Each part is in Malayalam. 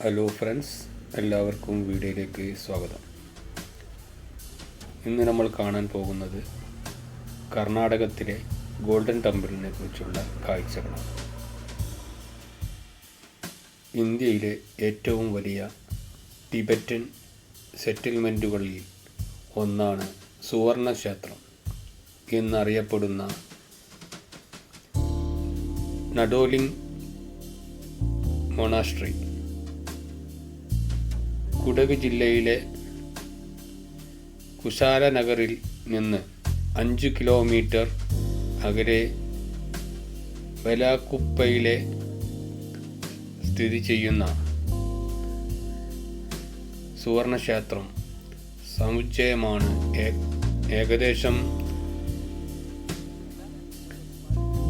ഹലോ ഫ്രണ്ട്സ്, എല്ലാവർക്കും വീഡിയോയിലേക്ക് സ്വാഗതം. ഇന്ന് നമ്മൾ കാണാൻ പോകുന്നത് കർണാടകത്തിലെ ഗോൾഡൻ ടെമ്പിളിനെ കുറിച്ചുള്ള കാഴ്ചകളാണ്. ഇന്ത്യയിലെ ഏറ്റവും വലിയ ടിബറ്റൻ സെറ്റിൽമെൻറ്റുകളിൽ ഒന്നാണ് സുവർണ ക്ഷേത്രം എന്നറിയപ്പെടുന്ന നഡോലിംഗ് മൊണാസ്ട്രി. കുടക് ജില്ലയിലെ കുശാലനഗറിൽ നിന്ന് 5 കിലോമീറ്റർ അകലെ ബലാകുപ്പയിലെ സ്ഥിതി ചെയ്യുന്ന സുവർണക്ഷേത്രം സമുച്ചയമാണ്. ഏകദേശം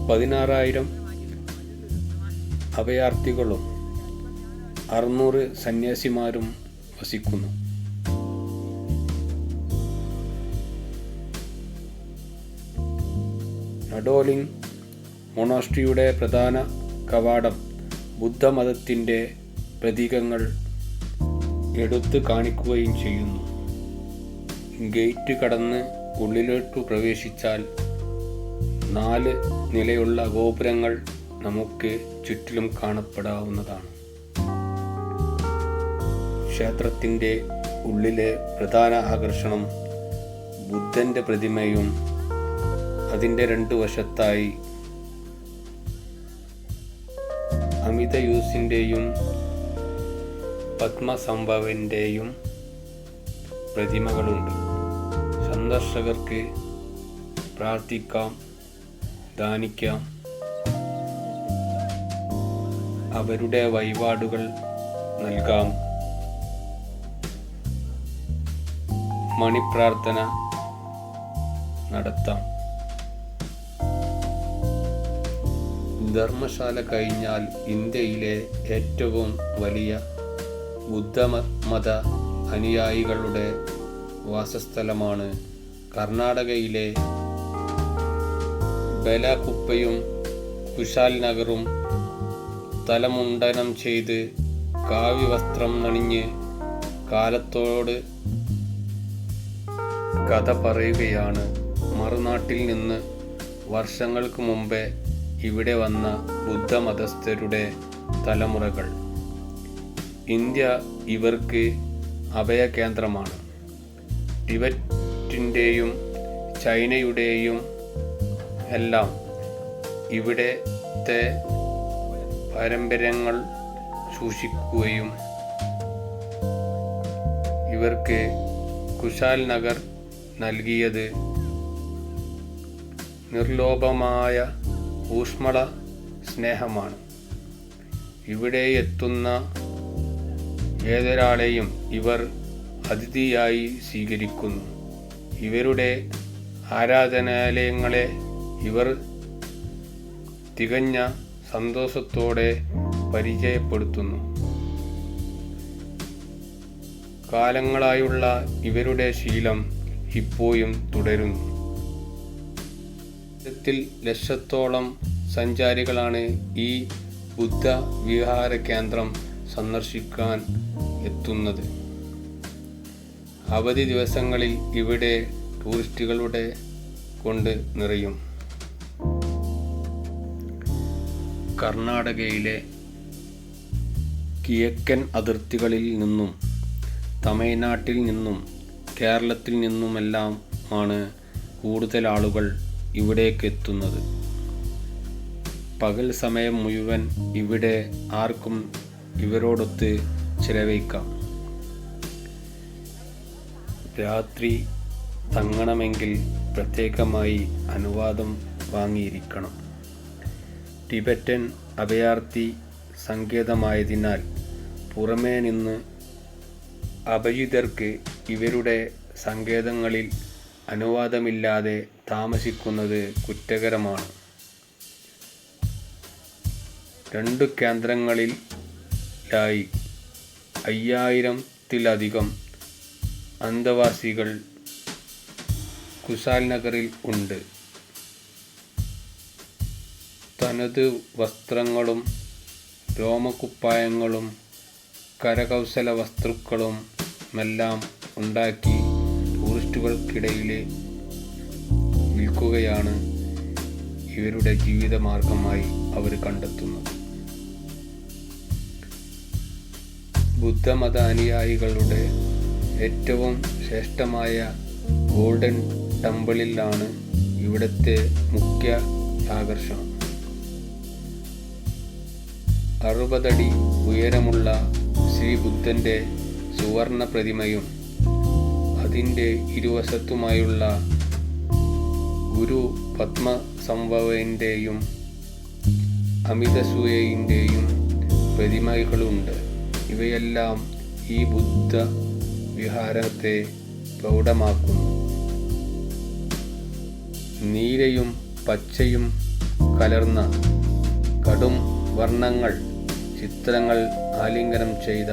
16,000 അഭയാർത്ഥികളും 600 സന്യാസിമാരും വസിക്കുന്നു. നഡോലിംഗ് മൊണാസ്ട്രിയുടെ പ്രധാന കവാടം ബുദ്ധമതത്തിൻ്റെ പ്രതീകങ്ങൾ എടുത്തു കാണിക്കുകയും ചെയ്യുന്നു. ഗേറ്റ് കടന്ന് ഉള്ളിലോട്ടു പ്രവേശിച്ചാൽ 4 നിലയുള്ള ഗോപുരങ്ങൾ നമുക്ക് ചുറ്റിലും കാണപ്പെടാവുന്നതാണ്. ക്ഷേത്രത്തിൻ്റെ ഉള്ളിലെ പ്രധാന ആകർഷണം ബുദ്ധൻ്റെ പ്രതിമയും അതിൻ്റെ 2 വശത്തായി അമിതയൂസിൻ്റെയും പത്മസംഭവൻ്റെയും പ്രതിമകളുണ്ട്. സന്ദർശകർക്ക് പ്രാർത്ഥിക്കാം, ധ്യാനിക്കാം, അവരുടെ വഴിപാടുകൾ നൽകാം, മണിപ്രാർത്ഥന നടത്താം. ധർമ്മശാല കഴിഞ്ഞാൽ ഇന്ത്യയിലെ ഏറ്റവും വലിയ ബുദ്ധമത അനുയായികളുടെ വാസസ്ഥലമാണ് കർണാടകയിലെ ബലാകുപ്പയും കുശാൽ നഗറും. തലമുണ്ടനം ചെയ്ത് കാവ്യവസ്ത്രം അണിഞ്ഞ് കാലത്തോട് കഥ പറയുകയാണ് മറുനാട്ടിൽ നിന്ന് വർഷങ്ങൾക്ക് മുമ്പേ ഇവിടെ വന്ന ബുദ്ധമതസ്ഥരുടെ തലമുറകൾ. ഇന്ത്യ ഇവർക്ക് അഭയകേന്ദ്രമാണ്. ടിബറ്റിൻ്റെയും ചൈനയുടെയും എല്ലാം ഇവിടത്തെ പാരമ്പര്യങ്ങൾ സൂക്ഷിക്കുകയും ഇവർക്ക് കുശാൽ നഗർ നൽകിയത് നിർലോഭമായ ഊഷ്മള സ്നേഹമാണ്. ഇവിടെ എത്തുന്ന ഏതൊരാളെയും ഇവർ അതിഥിയായി സ്വീകരിക്കുന്നു. ഇവരുടെ ആരാധനാലയങ്ങളെ ഇവർ തികഞ്ഞ സന്തോഷത്തോടെ പരിചയപ്പെടുത്തുന്നു. കാലങ്ങളായുള്ള ഇവരുടെ ശീലം ഇപ്പോഴും തുടരുന്നു. ലക്ഷത്തോളം സഞ്ചാരികളാണ് ഈ ബുദ്ധ വിഹാര കേന്ദ്രം സന്ദർശിക്കാൻ എത്തുന്നത്. അവധി ദിവസങ്ങളിൽ ഇവിടെ ടൂറിസ്റ്റുകളുടെ കൊണ്ട് നിറയും. കർണാടകയിലെ കിഴക്കൻ അതിർത്തികളിൽ നിന്നും തമിഴ്നാട്ടിൽ നിന്നും കേരളത്തിൽ നിന്നുമെല്ലാം ആണ് കൂടുതൽ ആളുകൾ ഇവിടേക്ക് എത്തുന്നത്. പകൽ സമയം മുഴുവൻ ഇവിടെ ആർക്കും ഇവരോടൊത്ത് ചിലവഴിക്കാം. രാത്രി തങ്ങണമെങ്കിൽ പ്രത്യേകമായി അനുവാദം വാങ്ങിയിരിക്കണം. ടിബറ്റൻ അഭയാർത്ഥി സങ്കേതമായതിനാൽ പുറമേ നിന്ന് അപരിചിതർക്ക് ഇവരുടെ സങ്കേതങ്ങളിൽ അനുവാദമില്ലാതെ താമസിക്കുന്നത് കുറ്റകരമാണ്. 2 കേന്ദ്രങ്ങളിലായി 5,000-ത്തിലധികം അന്തേവാസികൾ കുശാൽ നഗറിൽ ഉണ്ട്. തനത് വസ്ത്രങ്ങളും രോമക്കുപ്പായങ്ങളും കരകൗശല വസ്തുക്കളും എല്ലാം ഉണ്ടാക്കി ടൂറിസ്റ്റുകൾക്കിടയിൽ വിൽക്കുകയാണ് ഇവരുടെ ജീവിതമാർഗമായി അവർ കണ്ടെത്തുന്നത്. ബുദ്ധമത അനുയായികളുടെ ഏറ്റവും ശ്രേഷ്ഠമായ ഗോൾഡൻ ടെമ്പിളിലാണ് ഇവിടുത്തെ മുഖ്യ ആകർഷണം. 60 അടി ഉയരമുള്ള ശ്രീ ബുദ്ധൻ്റെ സുവർണ പ്രതിമയും അതിൻ്റെ ഇരുവശത്തുമായുള്ള ഗുരു പത്മസംഭവൻ്റെയും അമിതസൂയൻ്റെയും പ്രതിമകളുണ്ട്. ഇവയെല്ലാം ഈ ബുദ്ധ വിഹാരത്തെ പ്രൗഢമാക്കുന്നു. നീലയും പച്ചയും കലർന്ന കടും വർണ്ണങ്ങൾ ചിത്രങ്ങൾ ആലിംഗനം ചെയ്ത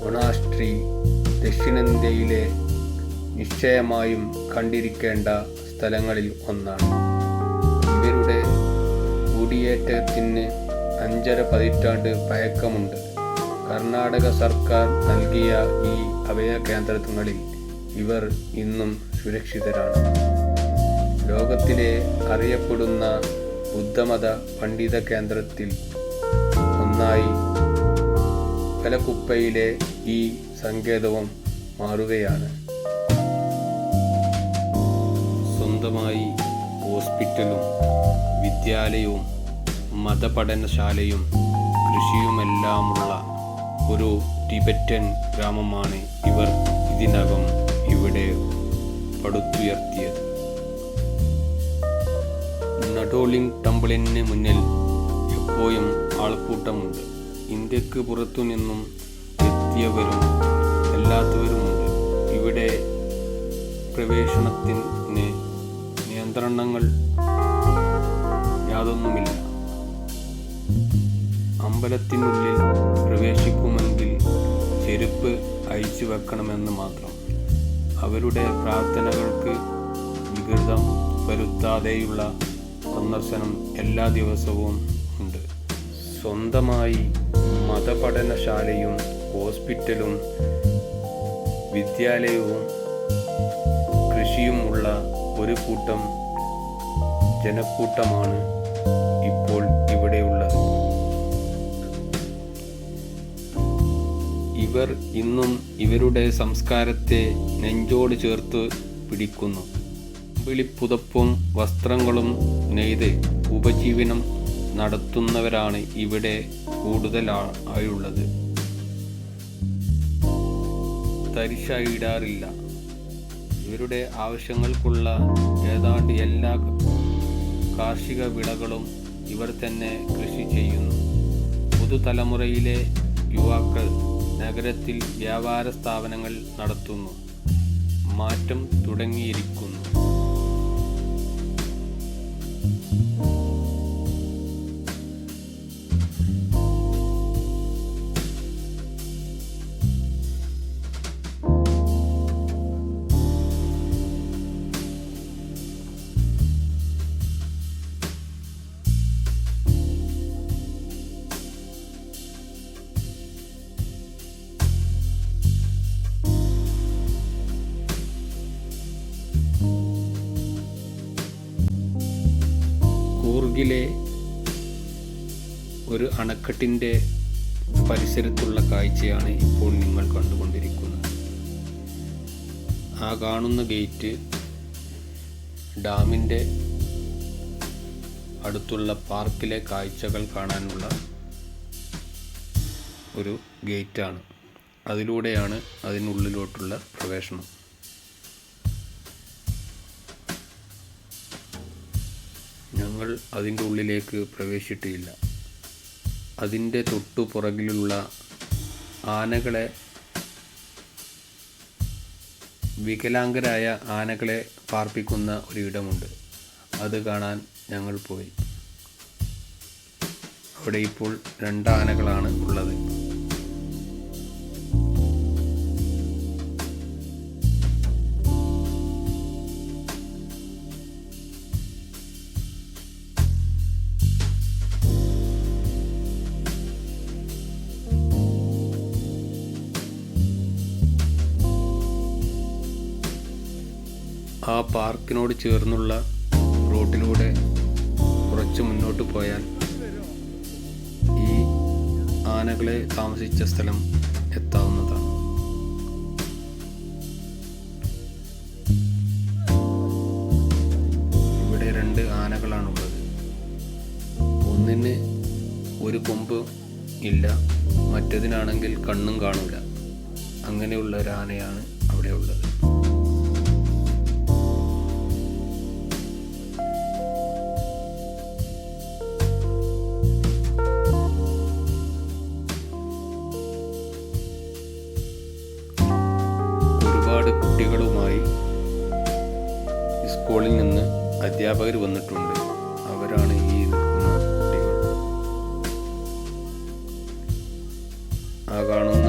മൊണാസ്ട്രി ദക്ഷിണേന്ത്യയിലെ നിശ്ചയമായും കണ്ടിരിക്കേണ്ട സ്ഥലങ്ങളിൽ ഒന്നാണ്. ഇവരുടെ കുടിയേറ്റത്തിന് 5½ പതിറ്റാണ്ട് പഴക്കമുണ്ട്. കർണാടക സർക്കാർ നൽകിയ ഈ അഭയകേന്ദ്രങ്ങളിൽ ഇവർ ഇന്നും സുരക്ഷിതരാണ്. ലോകത്തിലെ അറിയപ്പെടുന്ന ബുദ്ധമത പണ്ഡിത കേന്ദ്രത്തിൽ ഒന്നായി കലകുപ്പയിലെ ഈ സങ്കേതവും മാറുകയാണ്. സ്വന്തമായി ഹോസ്പിറ്റലും വിദ്യാലയവും മതപഠനശാലയും കൃഷിയുമെല്ലാമുള്ള ഒരു ടിബറ്റൻ ഗ്രാമമാണ് ഇവർ ഇതിനകം ഇവിടെ പടുത്തുയർത്തിയത്. നഡോളിംഗ് ടെമ്പിളിന് മുന്നിൽ എപ്പോഴും ആൾക്കൂട്ടമുണ്ട്. ഇന്ത്യക്ക് പുറത്തുനിന്നും എത്തിയവരും അല്ലാത്തവരുമുണ്ട്. ഇവിടെ പ്രവേശനത്തിന് നിയന്ത്രണങ്ങൾ യാതൊന്നുമില്ല. അമ്പലത്തിനുള്ളിൽ പ്രവേശിക്കുമെങ്കിൽ ചെരുപ്പ് അഴിച്ചു വെക്കണമെന്ന് മാത്രം. അവരുടെ പ്രാർത്ഥനകൾക്ക് വിഘാതം വരുത്താതെയുള്ള സന്ദർശനം എല്ലാ ദിവസവും ഉണ്ട്. സ്വന്തമായി മതപഠനശാലയും ഹോസ്പിറ്റലും വിദ്യാലയവും കൃഷിയും ഉള്ള ഒരു കൂട്ടം ജനക്കൂട്ടമാണ് ഇപ്പോൾ ഇവിടെയുള്ളത്. ഇവർ ഇന്നും ഇവരുടെ സംസ്കാരത്തെ നെഞ്ചോട് ചേർത്ത് പിടിക്കുന്നു. വിളിപ്പുതപ്പും വസ്ത്രങ്ങളും നെയ്ത് ഉപജീവനം നടത്തുന്നവരാണ് ഇവിടെ കൂടുതലായുള്ളത്. തരിശായിടാറില്ല. ഇവരുടെ ആവശ്യങ്ങൾക്കുള്ള ഏതാണ്ട് എല്ലാ കാർഷിക വിളകളും ഇവർ തന്നെ കൃഷി ചെയ്യുന്നു. പുതുതലമുറയിലെ യുവാക്കൾ നഗരത്തിൽ വ്യാപാര സ്ഥാപനങ്ങൾ നടത്തുന്നു. മാറ്റം തുടങ്ങിയിരിക്കുന്നു. കൂർഗിലെ ഒരു അണക്കെട്ടിൻ്റെ പരിസരത്തുള്ള കാഴ്ചയാണ് ഇപ്പോൾ നിങ്ങൾ കണ്ടുകൊണ്ടിരിക്കുന്നത്. ആ കാണുന്ന ഗേറ്റ് ഡാമിൻ്റെ അടുത്തുള്ള പാർക്കിലെ കാഴ്ചകൾ കാണാനുള്ള ഒരു ഗേറ്റാണ്. അതിലൂടെയാണ് അതിനുള്ളിലോട്ടുള്ള പ്രവേശനം. ഞങ്ങൾ അതിൻ്റെ ഉള്ളിലേക്ക് പ്രവേശിച്ചിട്ടില്ല. അതിൻ്റെ തൊട്ടു പുറകിലുള്ള ആനകളെ, വികലാംഗരായ ആനകളെ പാർപ്പിക്കുന്ന ഒരിടമുണ്ട്. അത് കാണാൻ ഞങ്ങൾ പോയി. അവിടെ ഇപ്പോൾ 2 ആനകളാണ് ഉള്ളത്. ആ പാർക്കിനോട് ചേർന്നുള്ള റോഡിലൂടെ കുറച്ച് മുന്നോട്ട് പോയാൽ ഈ ആനകളെ താമസിച്ച സ്ഥലം എത്താവുന്നതാണ്. ഇവിടെ 2 ആനകളാണുള്ളത്. ഒന്നിന് ഒരു കൊമ്പ് ഇല്ല, മറ്റേതിനാണെങ്കിൽ കണ്ണും കാണൂല. അങ്ങനെയുള്ള ഒരു ആനയാണ് അവിടെ ഉള്ളത്. ഒരുപാട് കുട്ടികളുമായി സ്കൂളിൽ നിന്ന് അധ്യാപകർ വന്നിട്ടുണ്ട്. അവരാണ് ഈ നിൽക്കുന്ന കുട്ടികൾ. ആ കാണുന്ന